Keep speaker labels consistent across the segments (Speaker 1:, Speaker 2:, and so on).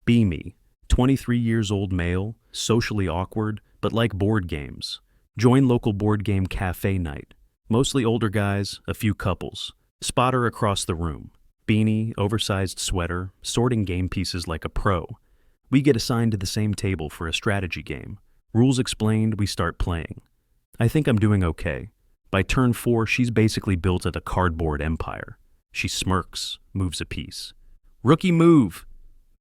Speaker 1: Be me, 23 years old male, socially awkward, but like board games. Join local board game cafe night. Mostly older guys, a few couples. Spotter across the room. Beanie, oversized sweater, sorting game pieces like a pro. We get assigned to the same table for a strategy game. Rules explained, we start playing. I think I'm doing okay. By turn 4, she's basically built at a cardboard empire. She smirks, moves a piece. Rookie move!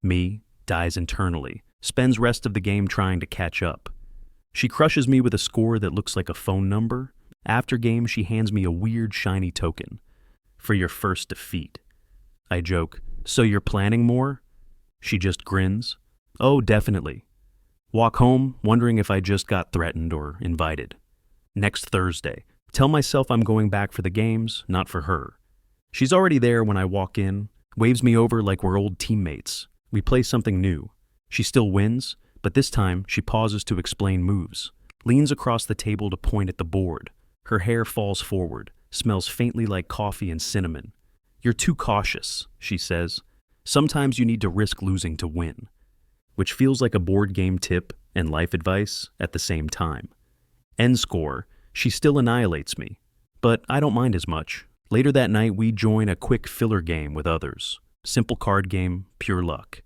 Speaker 1: Me, dies internally, spends rest of the game trying to catch up. She crushes me with a score that looks like a phone number. After game, she hands me a weird shiny token. For your first defeat. I joke, so you're planning more? She just grins. Oh, definitely. Walk home, wondering if I just got threatened or invited. Next Thursday. Tell myself I'm going back for the games, not for her. She's already there when I walk in, waves me over like we're old teammates. We play something new. She still wins, but this time she pauses to explain moves, leans across the table to point at the board. Her hair falls forward, smells faintly like coffee and cinnamon. You're too cautious, she says. Sometimes you need to risk losing to win. Which feels like a board game tip and life advice at the same time. End score, she still annihilates me, but I don't mind as much. Later that night, we join a quick filler game with others. Simple card game, pure luck.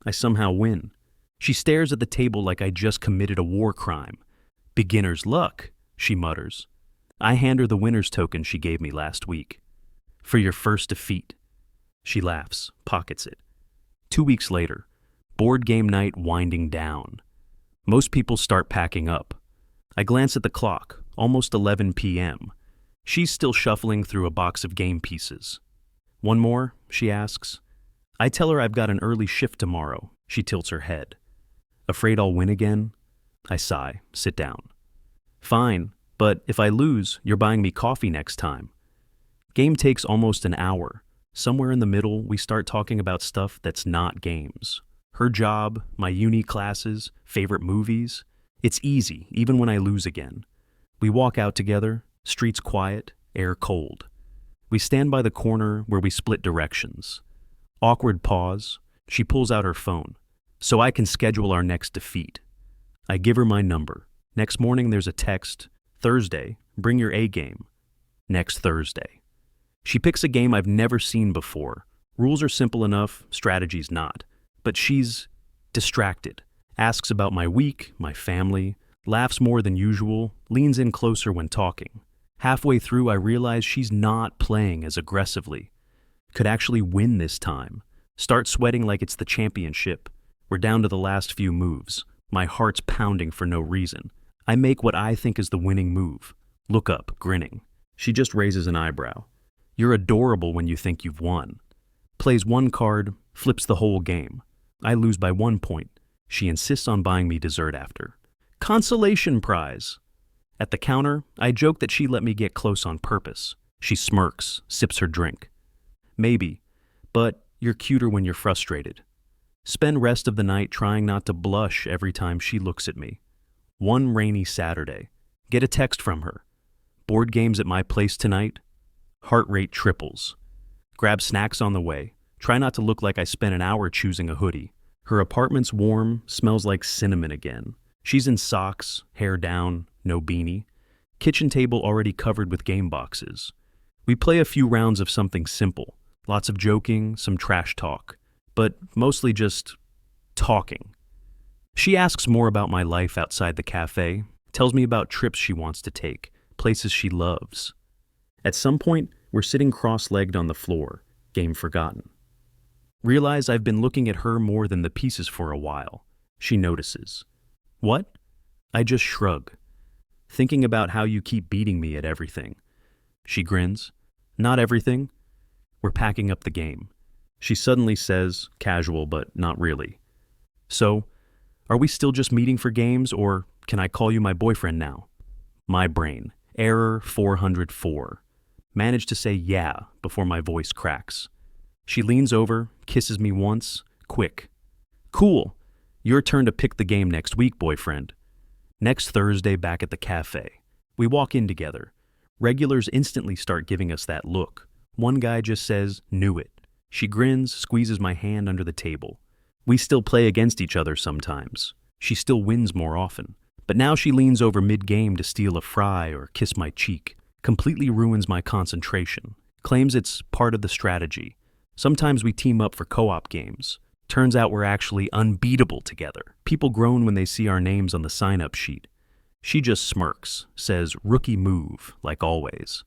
Speaker 1: I somehow win. She stares at the table like I just committed a war crime. Beginner's luck, she mutters. I hand her the winner's token she gave me last week. For your first defeat. She laughs, pockets it. 2 weeks later, board game night winding down. Most people start packing up. I glance at the clock, almost 11 p.m. She's still shuffling through a box of game pieces. One more? She asks. I tell her I've got an early shift tomorrow. She tilts her head. Afraid I'll win again? I sigh, sit down. Fine, but if I lose, you're buying me coffee next time. Game takes almost an hour. Somewhere in the middle, we start talking about stuff that's not games. Her job, my uni classes, favorite movies. It's easy, even when I lose again. We walk out together, streets quiet, air cold. We stand by the corner where we split directions. Awkward pause. She pulls out her phone. So I can schedule our next defeat. I give her my number. Next morning there's a text. Thursday, bring your A game. Next Thursday. She picks a game I've never seen before. Rules are simple enough, strategy's not. But she's distracted. Asks about my week, my family, laughs more than usual, leans in closer when talking. Halfway through, I realize she's not playing as aggressively. Could actually win this time. Start sweating like it's the championship. We're down to the last few moves. My heart's pounding for no reason. I make what I think is the winning move. Look up, grinning. She just raises an eyebrow. You're adorable when you think you've won. Plays one card, flips the whole game. I lose by 1 point. She insists on buying me dessert after. Consolation prize! At the counter, I joke that she let me get close on purpose. She smirks, sips her drink. Maybe, but you're cuter when you're frustrated. Spend rest of the night trying not to blush every time she looks at me. One rainy Saturday. Get a text from her. Board games at my place tonight? Heart rate triples. Grab snacks on the way. Try not to look like I spent an hour choosing a hoodie. Her apartment's warm, smells like cinnamon again. She's in socks, hair down, no beanie. Kitchen table already covered with game boxes. We play a few rounds of something simple. Lots of joking, some trash talk. But mostly just talking. She asks more about my life outside the cafe, tells me about trips she wants to take, places she loves. At some point, we're sitting cross-legged on the floor, game forgotten. Realize I've been looking at her more than the pieces for a while. She notices. What? I just shrug. Thinking about how you keep beating me at everything. She grins. Not everything. We're packing up the game. She suddenly says, casual but not really. So, are we still just meeting for games, or can I call you my boyfriend now? My brain. Error 404. Manage to say yeah before my voice cracks. She leans over, kisses me once, quick. Cool. Your turn to pick the game next week, boyfriend. Next Thursday back at the cafe. We walk in together. Regulars instantly start giving us that look. One guy just says, knew it. She grins, squeezes my hand under the table. We still play against each other sometimes. She still wins more often. But now she leans over mid-game to steal a fry or kiss my cheek. Completely ruins my concentration. Claims it's part of the strategy. Sometimes we team up for co-op games. Turns out we're actually unbeatable together. People groan when they see our names on the sign-up sheet. She just smirks, says rookie move, like always.